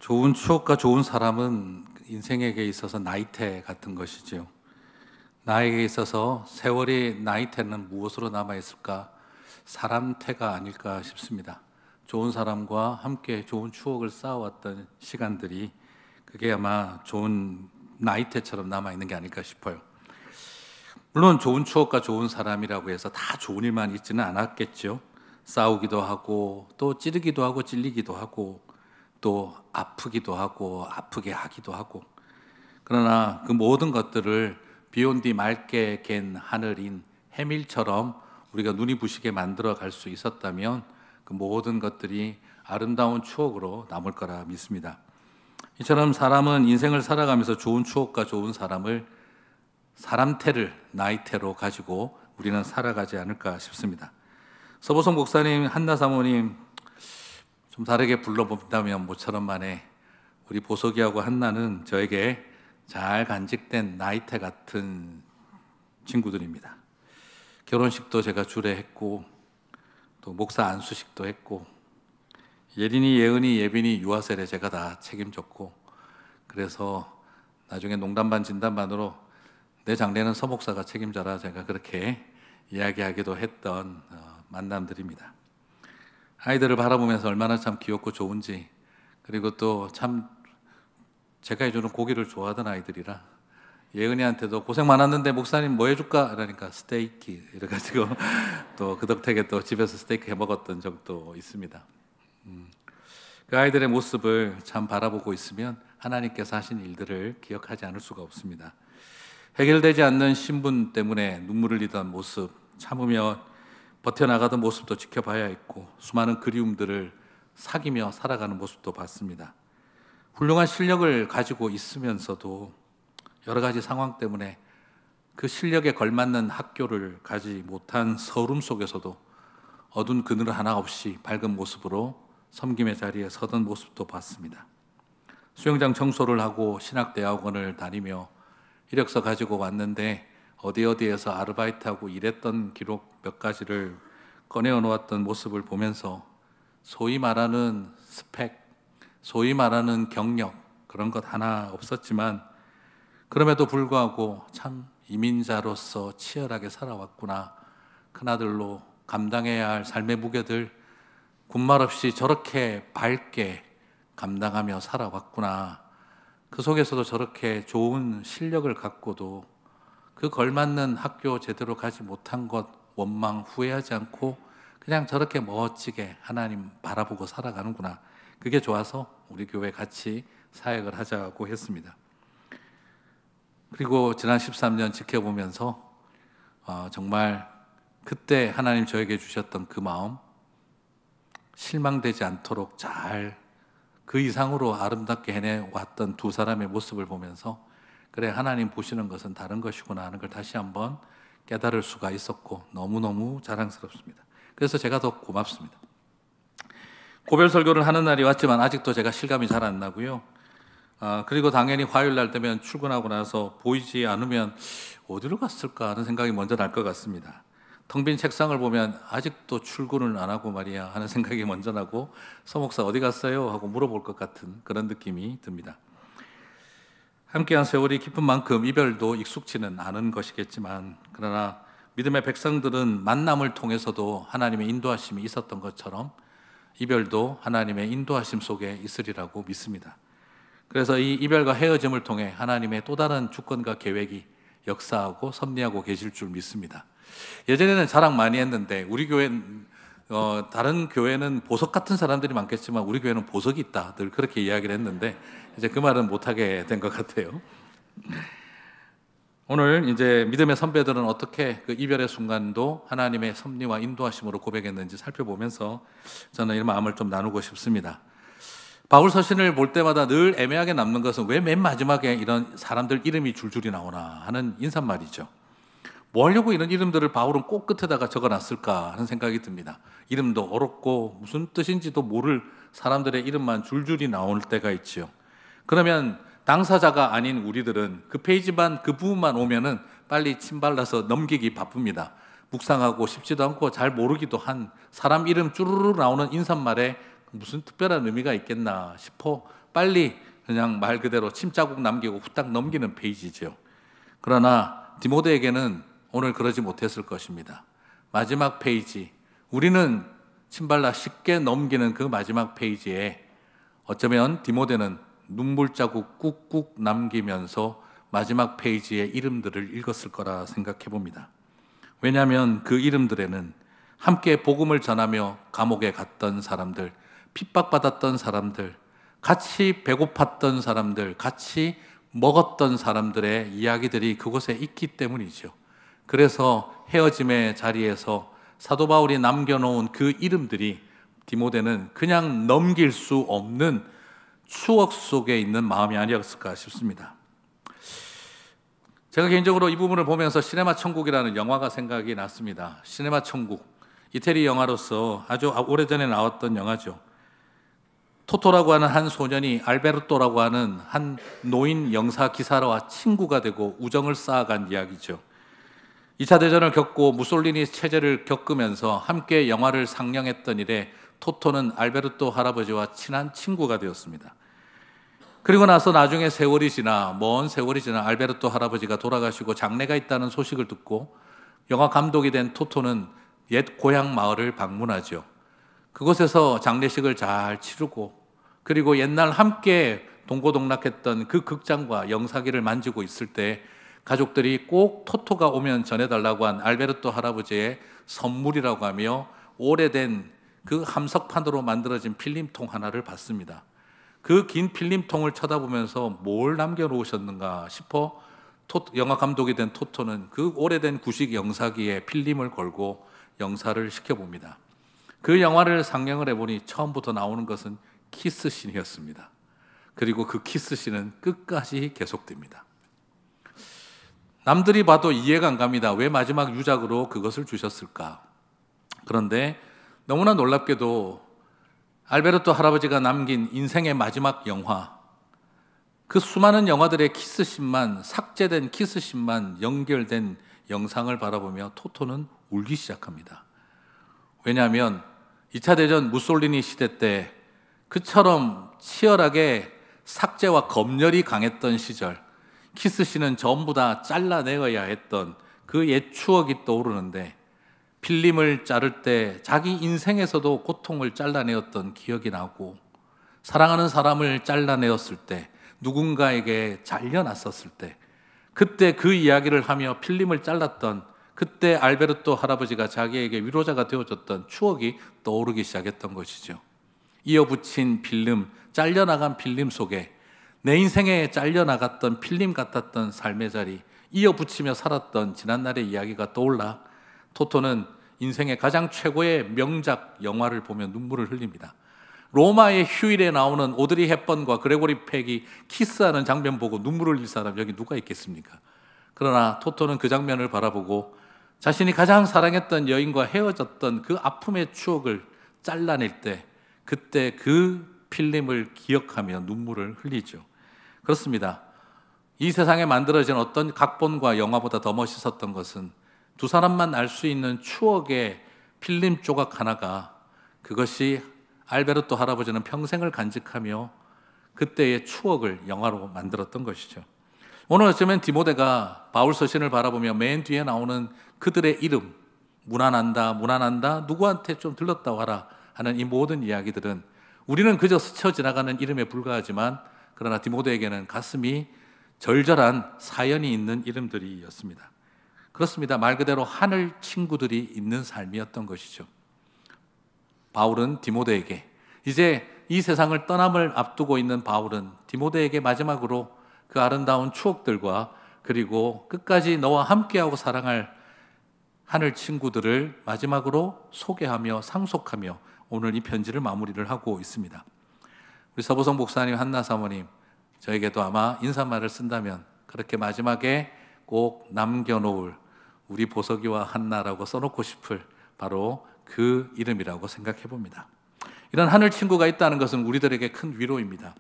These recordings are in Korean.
좋은 추억과 좋은 사람은 인생에게 있어서 나이테 같은 것이지요. 나에게 있어서 세월의 나이테는 무엇으로 남아있을까? 사람태가 아닐까 싶습니다. 좋은 사람과 함께 좋은 추억을 쌓아왔던 시간들이 그게 아마 좋은 나이테처럼 남아있는 게 아닐까 싶어요. 물론 좋은 추억과 좋은 사람이라고 해서 다 좋은 일만 있지는 않았겠죠. 싸우기도 하고 또 찌르기도 하고 찔리기도 하고 또 아프기도 하고 아프게 하기도 하고, 그러나 그 모든 것들을 비온 뒤 맑게 갠 하늘인 해밀처럼 우리가 눈이 부시게 만들어 갈 수 있었다면 그 모든 것들이 아름다운 추억으로 남을 거라 믿습니다. 이처럼 사람은 인생을 살아가면서 좋은 추억과 좋은 사람을 사람태를 나이태로 가지고 우리는 살아가지 않을까 싶습니다. 서보성 목사님, 한나 사모님 좀 다르게 불러본다면 모처럼 만에 우리 보석이하고 한나는 저에게 잘 간직된 나이테 같은 친구들입니다. 결혼식도 제가 주례했고 또 목사 안수식도 했고 예린이, 예은이, 예빈이 유아세례 제가 다 책임졌고, 그래서 나중에 농담반 진담반으로 내 장례는 서목사가 책임져라 제가 그렇게 이야기하기도 했던 만남들입니다. 아이들을 바라보면서 얼마나 참 귀엽고 좋은지, 그리고 또 참 제가 해주는 고기를 좋아하던 아이들이라 예은이한테도 고생 많았는데 목사님 뭐 해줄까? 이러니까 스테이크 이래가지고 또 그 덕택에 또 집에서 스테이크 해 먹었던 적도 있습니다. 그 아이들의 모습을 참 바라보고 있으면 하나님께서 하신 일들을 기억하지 않을 수가 없습니다. 해결되지 않는 신분 때문에 눈물을 흘리던 모습, 참으며 버텨나가던 모습도 지켜봐야 했고, 수많은 그리움들을 사귀며 살아가는 모습도 봤습니다. 훌륭한 실력을 가지고 있으면서도 여러 가지 상황 때문에 그 실력에 걸맞는 학교를 가지 못한 서름 속에서도 어두운 그늘 하나 없이 밝은 모습으로 섬김의 자리에 서던 모습도 봤습니다. 수영장 청소를 하고 신학대학원을 다니며 이력서 가지고 왔는데 어디에서 아르바이트하고 일했던 기록 몇 가지를 꺼내어 놓았던 모습을 보면서 소위 말하는 스펙, 소위 말하는 경력, 그런 것 하나 없었지만 그럼에도 불구하고 참 이민자로서 치열하게 살아왔구나, 큰아들로 감당해야 할 삶의 무게들 군말 없이 저렇게 밝게 감당하며 살아왔구나, 그 속에서도 저렇게 좋은 실력을 갖고도 그 걸맞는 학교 제대로 가지 못한 것 원망 후회하지 않고 그냥 저렇게 멋지게 하나님 바라보고 살아가는구나, 그게 좋아서 우리 교회 같이 사역을 하자고 했습니다. 그리고 지난 13년 지켜보면서 정말 그때 하나님 저에게 주셨던 그 마음, 실망되지 않도록 잘 그 이상으로 아름답게 해내왔던 두 사람의 모습을 보면서 그래, 하나님 보시는 것은 다른 것이구나 하는 걸 다시 한번 깨달을 수가 있었고 너무너무 자랑스럽습니다. 그래서 제가 더 고맙습니다. 고별 설교를 하는 날이 왔지만 아직도 제가 실감이 잘 안 나고요. 그리고 당연히 화요일 날 되면 출근하고 나서 보이지 않으면 어디로 갔을까 하는 생각이 먼저 날 것 같습니다. 텅 빈 책상을 보면 아직도 출근을 안 하고 말이야 하는 생각이 먼저 나고, 서목사 어디 갔어요? 하고 물어볼 것 같은 그런 느낌이 듭니다. 함께한 세월이 깊은 만큼 이별도 익숙치는 않은 것이겠지만, 그러나 믿음의 백성들은 만남을 통해서도 하나님의 인도하심이 있었던 것처럼 이별도 하나님의 인도하심 속에 있으리라고 믿습니다. 그래서 이 이별과 헤어짐을 통해 하나님의 또 다른 주권과 계획이 역사하고 섭리하고 계실 줄 믿습니다. 예전에는 자랑 많이 했는데 우리 교회는 다른 교회는 보석 같은 사람들이 많겠지만 우리 교회는 보석이 있다, 늘 그렇게 이야기를 했는데 이제 그 말은 못하게 된 것 같아요. 오늘 이제 믿음의 선배들은 어떻게 그 이별의 순간도 하나님의 섭리와 인도하심으로 고백했는지 살펴보면서 저는 이 마음을 좀 나누고 싶습니다. 바울 서신을 볼 때마다 늘 애매하게 남는 것은 왜 맨 마지막에 이런 사람들 이름이 줄줄이 나오나 하는 인사말이죠. 뭐 하려고 이런 이름들을 바울은 꼭 끝에다가 적어놨을까 하는 생각이 듭니다. 이름도 어렵고 무슨 뜻인지도 모를 사람들의 이름만 줄줄이 나올 때가 있지요. 그러면 당사자가 아닌 우리들은 그 페이지만, 그 부분만 오면은 빨리 침 발라서 넘기기 바쁩니다. 묵상하고 싶지도 않고 잘 모르기도 한 사람 이름 쭈르르 나오는 인사말에 무슨 특별한 의미가 있겠나 싶어 빨리 그냥 말 그대로 침자국 남기고 후딱 넘기는 페이지죠. 그러나 디모데에게는 오늘 그러지 못했을 것입니다. 마지막 페이지, 우리는 침발라 쉽게 넘기는 그 마지막 페이지에 어쩌면 디모데는 눈물자국 꾹꾹 남기면서 마지막 페이지의 이름들을 읽었을 거라 생각해 봅니다. 왜냐하면 그 이름들에는 함께 복음을 전하며 감옥에 갔던 사람들, 핍박받았던 사람들, 같이 배고팠던 사람들, 같이 먹었던 사람들의 이야기들이 그곳에 있기 때문이죠. 그래서 헤어짐의 자리에서 사도 바울이 남겨놓은 그 이름들이 디모데는 그냥 넘길 수 없는 추억 속에 있는 마음이 아니었을까 싶습니다. 제가 개인적으로 이 부분을 보면서 시네마 천국이라는 영화가 생각이 났습니다. 시네마 천국, 이태리 영화로서 아주 오래전에 나왔던 영화죠. 토토라고 하는 한 소년이 알베르토라고 하는 한 노인 영사 기사와 친구가 되고 우정을 쌓아간 이야기죠. 2차 대전을 겪고 무솔리니 체제를 겪으면서 함께 영화를 상영했던 이래 토토는 알베르토 할아버지와 친한 친구가 되었습니다. 그리고 나서 나중에 세월이 지나 먼 세월이 지나 알베르토 할아버지가 돌아가시고 장례가 있다는 소식을 듣고 영화 감독이 된 토토는 옛 고향 마을을 방문하죠. 그곳에서 장례식을 잘 치르고 그리고 옛날 함께 동고동락했던 그 극장과 영사기를 만지고 있을 때 가족들이 꼭 토토가 오면 전해달라고 한 알베르토 할아버지의 선물이라고 하며 오래된 그 함석판으로 만들어진 필름통 하나를 받습니다. 그 긴 필름통을 쳐다보면서 뭘 남겨놓으셨는가 싶어 영화 감독이 된 토토는 그 오래된 구식 영사기에 필름을 걸고 영사를 시켜봅니다. 그 영화를 상영을 해보니 처음부터 나오는 것은 키스씬이었습니다. 그리고 그 키스씬은 끝까지 계속됩니다. 남들이 봐도 이해가 안 갑니다. 왜 마지막 유작으로 그것을 주셨을까? 그런데 너무나 놀랍게도 알베르토 할아버지가 남긴 인생의 마지막 영화, 그 수많은 영화들의 키스씬만, 삭제된 키스씬만 연결된 영상을 바라보며 토토는 울기 시작합니다. 왜냐하면 2차 대전 무솔리니 시대 때 그처럼 치열하게 삭제와 검열이 강했던 시절, 키스씬은 전부 다 잘라내어야 했던 그 옛 추억이 떠오르는데 필름을 자를 때 자기 인생에서도 고통을 잘라내었던 기억이 나고 사랑하는 사람을 잘라내었을 때 누군가에게 잘려놨었을 때 그때 그 이야기를 하며 필름을 잘랐던 그때 알베르토 할아버지가 자기에게 위로자가 되어줬던 추억이 떠오르기 시작했던 것이죠. 이어붙인 필름, 잘려나간 필름 속에 내 인생에 잘려나갔던 필름 같았던 삶의 자리, 이어붙이며 살았던 지난날의 이야기가 떠올라 토토는 인생의 가장 최고의 명작 영화를 보며 눈물을 흘립니다. 로마의 휴일에 나오는 오드리 헵번과 그레고리 팩이 키스하는 장면 보고 눈물을 흘릴 사람 여기 누가 있겠습니까? 그러나 토토는 그 장면을 바라보고 자신이 가장 사랑했던 여인과 헤어졌던 그 아픔의 추억을 잘라낼 때 그때 그 필름을 기억하며 눈물을 흘리죠. 그렇습니다. 이 세상에 만들어진 어떤 각본과 영화보다 더 멋있었던 것은 두 사람만 알 수 있는 추억의 필름 조각 하나가 그것이 알베르토 할아버지는 평생을 간직하며 그때의 추억을 영화로 만들었던 것이죠. 오늘 어쩌면 디모데가 바울 서신을 바라보며 맨 뒤에 나오는 그들의 이름, 무난한다, 무난한다, 누구한테 좀 들렀다 와라 하는 이 모든 이야기들은 우리는 그저 스쳐 지나가는 이름에 불과하지만 그러나 디모데에게는 가슴이 절절한 사연이 있는 이름들이었습니다. 그렇습니다. 말 그대로 하늘 친구들이 있는 삶이었던 것이죠. 바울은 디모데에게 이제 이 세상을 떠남을 앞두고 있는 바울은 디모데에게 마지막으로 그 아름다운 추억들과 그리고 끝까지 너와 함께하고 사랑할 하늘 친구들을 마지막으로 소개하며 상속하며 오늘 이 편지를 마무리를 하고 있습니다. 우리 서보성 목사님, 한나 사모님, 저에게도 아마 인사말을 쓴다면 그렇게 마지막에 꼭 남겨놓을 우리 보석이와 한나라고 써놓고 싶을 바로 그 이름이라고 생각해 봅니다. 이런 하늘 친구가 있다는 것은 우리들에게 큰 위로입니다.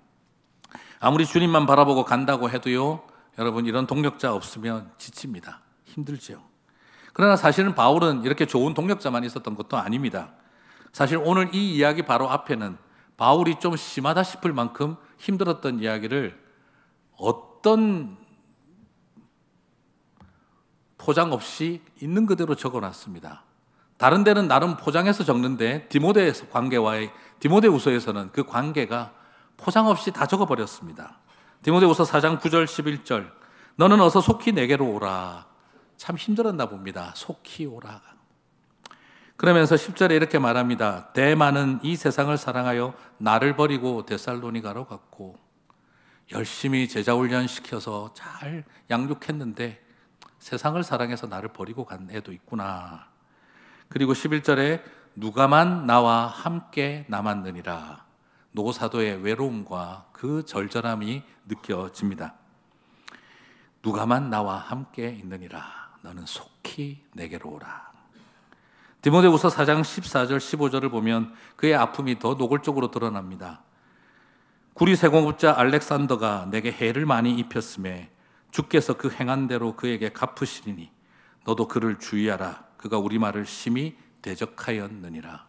아무리 주님만 바라보고 간다고 해도요, 여러분 이런 동력자 없으면 지칩니다. 힘들죠. 그러나 사실은 바울은 이렇게 좋은 동력자만 있었던 것도 아닙니다. 사실 오늘 이 이야기 바로 앞에는 바울이 좀 심하다 싶을 만큼 힘들었던 이야기를 어떤 포장 없이 있는 그대로 적어놨습니다. 다른 데는 나름 포장해서 적는데 디모데후서에서는 그 관계가 포장 없이 다 적어버렸습니다. 디모데후서 4장 9절 11절 너는 어서 속히 내게로 오라. 참 힘들었나 봅니다. 속히 오라. 그러면서 10절에 이렇게 말합니다. 대마는 이 세상을 사랑하여 나를 버리고 데살로니가로 갔고 열심히 제자훈련 시켜서 잘 양육했는데 세상을 사랑해서 나를 버리고 간 애도 있구나. 그리고 11절에 누가만 나와 함께 남았느니라. 노사도의 외로움과 그 절절함이 느껴집니다. 누가만 나와 함께 있느니라. 너는 속히 내게로 오라. 디모데후서 4장 14절 15절을 보면 그의 아픔이 더 노골적으로 드러납니다. 구리 세공업자 알렉산더가 내게 해를 많이 입혔음에 주께서 그 행한 대로 그에게 갚으시리니 너도 그를 주의하라. 그가 우리 말을 심히 대적하였느니라.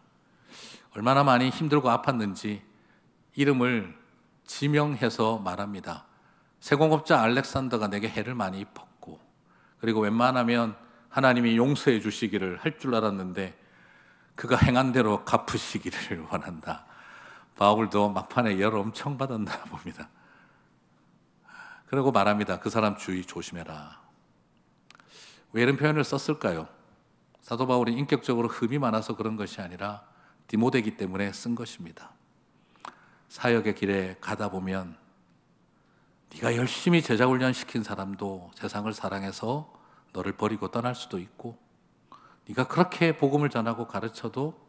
얼마나 많이 힘들고 아팠는지 이름을 지명해서 말합니다. 세공업자 알렉산더가 내게 해를 많이 입혔고 그리고 웬만하면 하나님이 용서해 주시기를 할 줄 알았는데 그가 행한 대로 갚으시기를 원한다. 바울도 막판에 열 엄청 받았나 봅니다. 그러고 말합니다. 그 사람 주의 조심해라. 왜 이런 표현을 썼을까요? 사도 바울이 인격적으로 흠이 많아서 그런 것이 아니라 디모데이기 때문에 쓴 것입니다. 사역의 길에 가다 보면 네가 열심히 제자훈련 시킨 사람도 세상을 사랑해서 너를 버리고 떠날 수도 있고 네가 그렇게 복음을 전하고 가르쳐도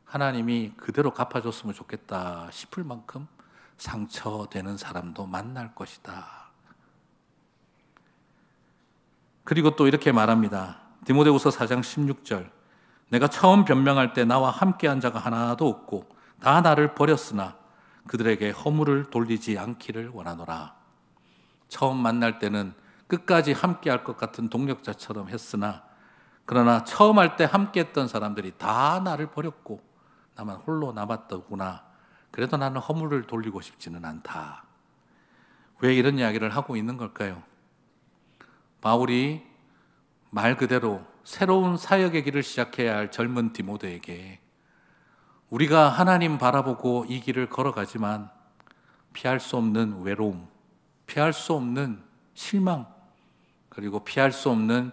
하나님이 그대로 갚아줬으면 좋겠다 싶을 만큼 상처되는 사람도 만날 것이다. 그리고 또 이렇게 말합니다. 디모데후서 4장 16절 내가 처음 변명할 때 나와 함께한 자가 하나도 없고 다 나를 버렸으나 그들에게 허물을 돌리지 않기를 원하노라. 처음 만날 때는 끝까지 함께할 것 같은 동력자처럼 했으나 그러나 처음 할 때 함께했던 사람들이 다 나를 버렸고 나만 홀로 남았더구나. 그래도 나는 허물을 돌리고 싶지는 않다. 왜 이런 이야기를 하고 있는 걸까요? 바울이 말 그대로 새로운 사역의 길을 시작해야 할 젊은 디모데에게 우리가 하나님 바라보고 이 길을 걸어가지만 피할 수 없는 외로움, 피할 수 없는 실망, 그리고 피할 수 없는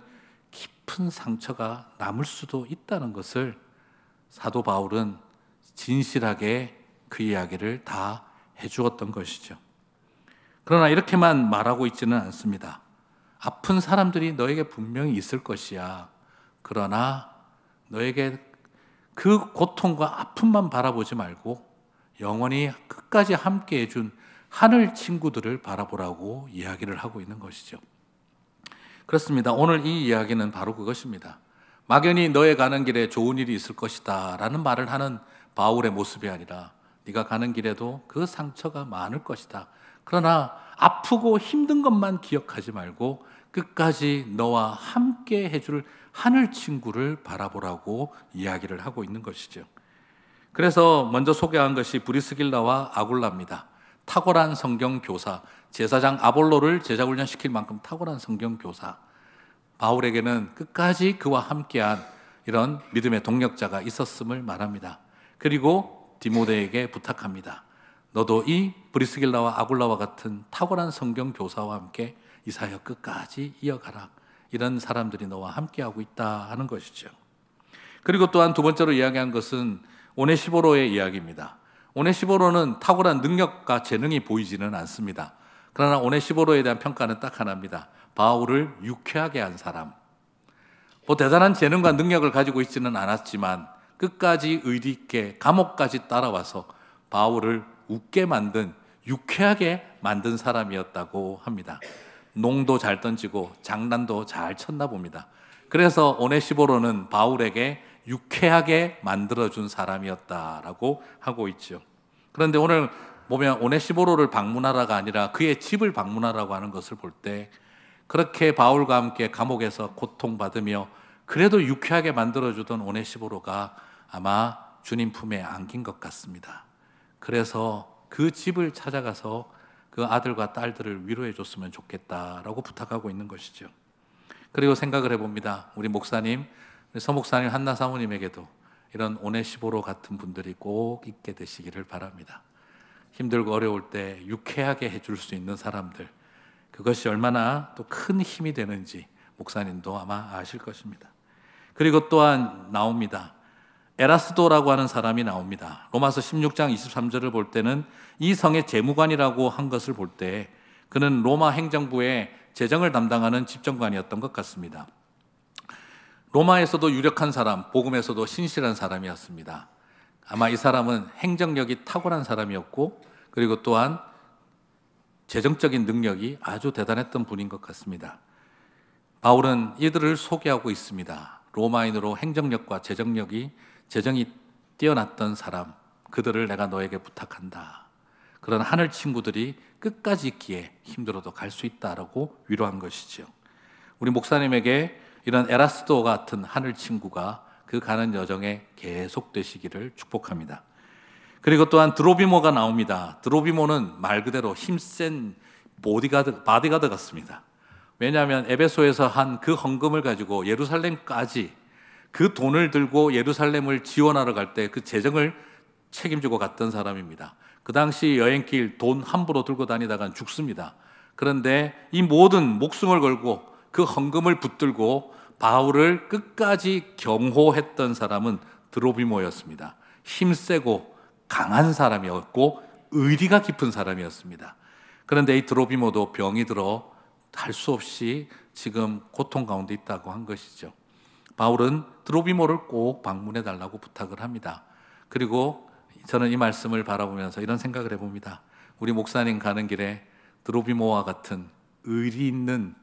깊은 상처가 남을 수도 있다는 것을 사도 바울은 진실하게 그 이야기를 다 해주었던 것이죠. 그러나 이렇게만 말하고 있지는 않습니다. 아픈 사람들이 너에게 분명히 있을 것이야. 그러나 너에게 그 고통과 아픔만 바라보지 말고 영원히 끝까지 함께 해준 하늘 친구들을 바라보라고 이야기를 하고 있는 것이죠. 그렇습니다. 오늘 이 이야기는 바로 그것입니다. 막연히 너의 가는 길에 좋은 일이 있을 것이다 라는 말을 하는 바울의 모습이 아니라 네가 가는 길에도 그 상처가 많을 것이다. 그러나 아프고 힘든 것만 기억하지 말고 끝까지 너와 함께 해줄 하늘 친구를 바라보라고 이야기를 하고 있는 것이죠. 그래서 먼저 소개한 것이 브리스길라와 아굴라입니다. 탁월한 성경 교사, 제사장 아볼로를 제자훈련 시킬 만큼 탁월한 성경 교사. 바울에게는 끝까지 그와 함께한 이런 믿음의 동력자가 있었음을 말합니다. 그리고 디모데에게 부탁합니다. 너도 이 브리스길라와 아굴라와 같은 탁월한 성경 교사와 함께 이 사역 끝까지 이어가라. 이런 사람들이 너와 함께하고 있다 하는 것이죠. 그리고 또한 두 번째로 이야기한 것은 오네시보로의 이야기입니다. 오네시보로는 탁월한 능력과 재능이 보이지는 않습니다. 그러나 오네시보로에 대한 평가는 딱 하나입니다. 바울을 유쾌하게 한 사람. 뭐 대단한 재능과 능력을 가지고 있지는 않았지만 끝까지 의리 있게 감옥까지 따라와서 바울을 웃게 만든, 유쾌하게 만든 사람이었다고 합니다. 농도 잘 던지고 장난도 잘 쳤나 봅니다. 그래서 오네시보로는 바울에게 유쾌하게 만들어준 사람이었다라고 하고 있죠. 그런데 오늘 보면 오네시보로를 방문하라가 아니라 그의 집을 방문하라고 하는 것을 볼 때 그렇게 바울과 함께 감옥에서 고통받으며 그래도 유쾌하게 만들어주던 오네시보로가 아마 주님 품에 안긴 것 같습니다. 그래서 그 집을 찾아가서 그 아들과 딸들을 위로해 줬으면 좋겠다라고 부탁하고 있는 것이죠. 그리고 생각을 해봅니다. 우리 목사님, 서 목사님, 한나 사모님에게도 이런 오네시보로 같은 분들이 꼭 있게 되시기를 바랍니다. 힘들고 어려울 때 유쾌하게 해줄 수 있는 사람들, 그것이 얼마나 또 큰 힘이 되는지 목사님도 아마 아실 것입니다. 그리고 또한 나옵니다. 에라스도라고 하는 사람이 나옵니다. 로마서 16장 23절을 볼 때는 이 성의 재무관이라고 한 것을 볼 때 그는 로마 행정부의 재정을 담당하는 집정관이었던 것 같습니다. 로마에서도 유력한 사람, 복음에서도 신실한 사람이었습니다. 아마 이 사람은 행정력이 탁월한 사람이었고, 그리고 또한 재정적인 능력이 아주 대단했던 분인 것 같습니다. 바울은 이들을 소개하고 있습니다. 로마인으로 행정력과 재정이 뛰어났던 사람, 그들을 내가 너에게 부탁한다. 그런 하늘 친구들이 끝까지 있기에 힘들어도 갈 수 있다라고 위로한 것이죠. 우리 목사님에게 이런 에라스도 같은 하늘 친구가 그 가는 여정에 계속 되시기를 축복합니다. 그리고 또한 드로비모가 나옵니다. 드로비모는 말 그대로 힘센 바디가드 같습니다. 왜냐하면 에베소에서 한 그 헌금을 가지고 예루살렘까지 그 돈을 들고 예루살렘을 지원하러 갈 때 그 재정을 책임지고 갔던 사람입니다. 그 당시 여행길 돈 함부로 들고 다니다간 죽습니다. 그런데 이 모든 목숨을 걸고 그 헌금을 붙들고 바울을 끝까지 경호했던 사람은 드로비모였습니다. 힘세고 강한 사람이었고 의리가 깊은 사람이었습니다. 그런데 이 드로비모도 병이 들어 할 수 없이 지금 고통 가운데 있다고 한 것이죠. 바울은 드로비모를 꼭 방문해 달라고 부탁을 합니다. 그리고 저는 이 말씀을 바라보면서 이런 생각을 해봅니다. 우리 목사님 가는 길에 드로비모와 같은 의리 있는,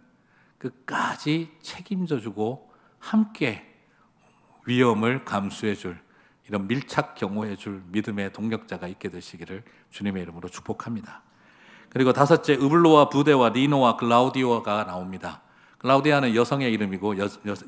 끝까지 책임져주고 함께 위험을 감수해줄, 이런 밀착 경호해줄 믿음의 동력자가 있게 되시기를 주님의 이름으로 축복합니다. 그리고 다섯째, 으블로와 부데와 리노와 글라우디오가 나옵니다. 글라우디아는 여성의 이름이고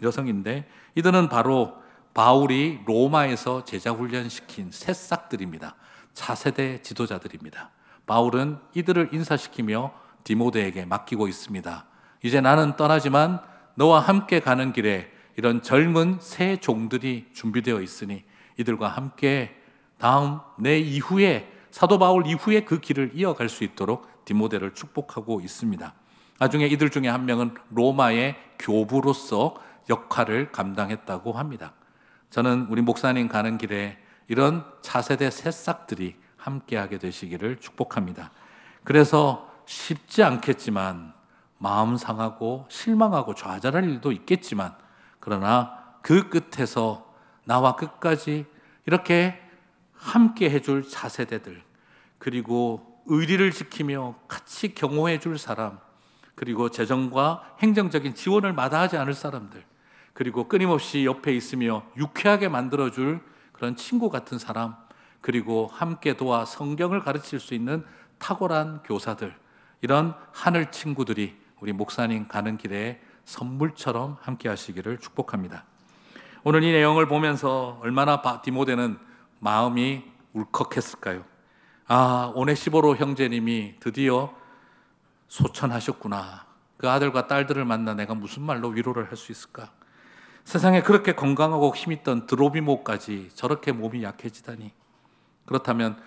여성인데 이들은 바로 바울이 로마에서 제자훈련시킨 새싹들입니다. 차세대 지도자들입니다. 바울은 이들을 인사시키며 디모데에게 맡기고 있습니다. 이제 나는 떠나지만 너와 함께 가는 길에 이런 젊은 새 종들이 준비되어 있으니 이들과 함께 다음 내 이후에, 사도 바울 이후에 그 길을 이어갈 수 있도록 디모데를 축복하고 있습니다. 나중에 이들 중에 한 명은 로마의 교부로서 역할을 감당했다고 합니다. 저는 우리 목사님 가는 길에 이런 차세대 새싹들이 함께하게 되시기를 축복합니다. 그래서 쉽지 않겠지만, 마음 상하고 실망하고 좌절할 일도 있겠지만, 그러나 그 끝에서 나와 끝까지 이렇게 함께 해줄 차세대들, 그리고 의리를 지키며 같이 경호해 줄 사람, 그리고 재정과 행정적인 지원을 마다하지 않을 사람들, 그리고 끊임없이 옆에 있으며 유쾌하게 만들어줄 그런 친구 같은 사람, 그리고 함께 도와 성경을 가르칠 수 있는 탁월한 교사들, 이런 하늘 친구들이 우리 목사님 가는 길에 선물처럼 함께 하시기를 축복합니다. 오늘 이 내용을 보면서 얼마나 디모데는 마음이 울컥했을까요? 아, 오네시보로 형제님이 드디어 소천하셨구나. 그 아들과 딸들을 만나 내가 무슨 말로 위로를 할 수 있을까? 세상에 그렇게 건강하고 힘있던 드로비모까지 저렇게 몸이 약해지다니. 그렇다면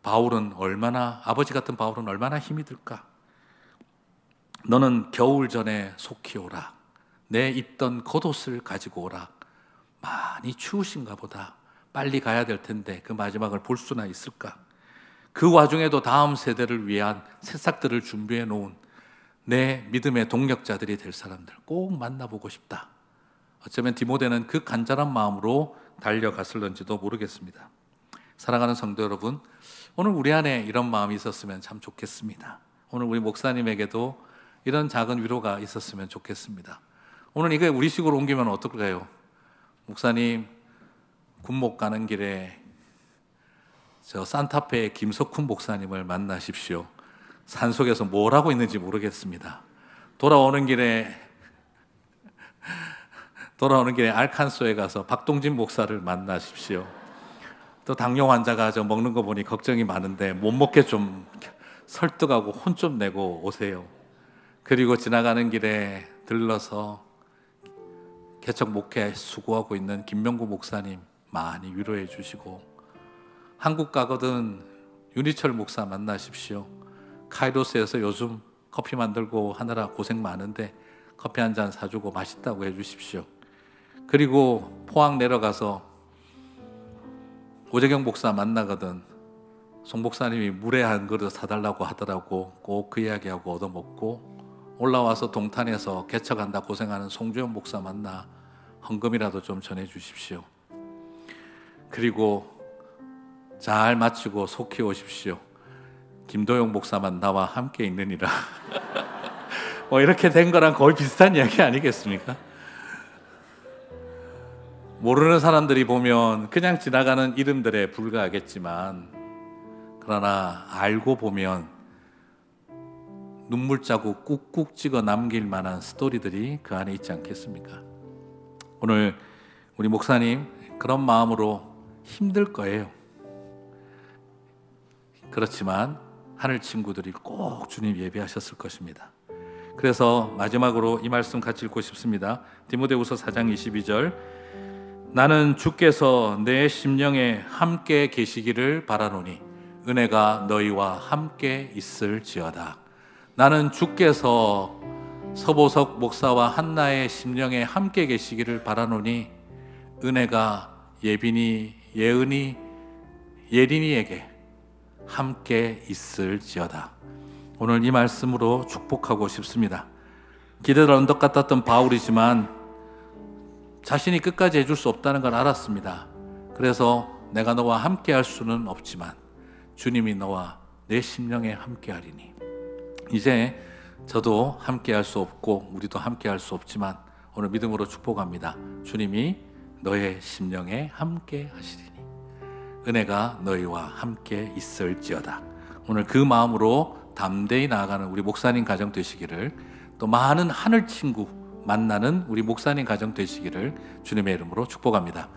아버지 같은 바울은 얼마나 힘이 들까? 너는 겨울 전에 속히 오라. 내 입던 겉옷을 가지고 오라. 많이 추우신가 보다. 빨리 가야 될 텐데 그 마지막을 볼 수나 있을까? 그 와중에도 다음 세대를 위한 새싹들을 준비해 놓은 내 믿음의 동력자들이 될 사람들 꼭 만나보고 싶다. 어쩌면 디모데는 그 간절한 마음으로 달려갔을런지도 모르겠습니다. 사랑하는 성도 여러분, 오늘 우리 안에 이런 마음이 있었으면 참 좋겠습니다. 오늘 우리 목사님에게도 이런 작은 위로가 있었으면 좋겠습니다. 오늘 이거 우리식으로 옮기면 어떨까요? 목사님, 군목 가는 길에 저 산타페의 김석훈 목사님을 만나십시오. 산속에서 뭘 하고 있는지 모르겠습니다. 돌아오는 길에 알칸소에 가서 박동진 목사를 만나십시오. 또 당뇨 환자가 저 먹는 거 보니 걱정이 많은데 못 먹게 좀 설득하고 혼 좀 내고 오세요. 그리고 지나가는 길에 들러서 개척 목회 수고하고 있는 김명구 목사님 많이 위로해 주시고, 한국 가거든 윤희철 목사 만나십시오. 카이로스에서 요즘 커피 만들고 하느라 고생 많은데 커피 한 잔 사주고 맛있다고 해주십시오. 그리고 포항 내려가서 오재경 목사 만나거든 송 목사님이 물에 한 그릇 사달라고 하더라고. 꼭 그 이야기하고 얻어먹고, 올라와서 동탄에서 개척한다 고생하는 송주영 목사 만나 헌금이라도 좀 전해주십시오. 그리고 잘 마치고 속히 오십시오. 김도영 목사만 나와 함께 있느니라. 뭐 이렇게 된 거랑 거의 비슷한 이야기 아니겠습니까? 모르는 사람들이 보면 그냥 지나가는 이름들에 불과하겠지만, 그러나 알고 보면 눈물 자국 꾹꾹 찍어 남길 만한 스토리들이 그 안에 있지 않겠습니까? 오늘 우리 목사님 그런 마음으로 힘들 거예요. 그렇지만 하늘 친구들이 꼭 주님 예배하셨을 것입니다. 그래서 마지막으로 이 말씀 같이 읽고 싶습니다. 디모데후서 4장 22절, 나는 주께서 내 심령에 함께 계시기를 바라노니 은혜가 너희와 함께 있을지어다. 나는 주께서 서보석 목사와 한나의 심령에 함께 계시기를 바라노니 은혜가 예빈이, 예은이, 예린이에게 함께 있을지어다. 오늘 이 말씀으로 축복하고 싶습니다. 기대를 언덕 같았던 바울이지만 자신이 끝까지 해줄 수 없다는 걸 알았습니다. 그래서 내가 너와 함께 할 수는 없지만 주님이 너와 내 심령에 함께 하리니, 이제 저도 함께 할 수 없고 우리도 함께 할 수 없지만 오늘 믿음으로 축복합니다. 주님이 너의 심령에 함께 하시리니 은혜가 너희와 함께 있을지어다. 오늘 그 마음으로 담대히 나아가는 우리 목사님 가정 되시기를, 또 많은 하늘 친구 만나는 우리 목사님 가정 되시기를 주님의 이름으로 축복합니다.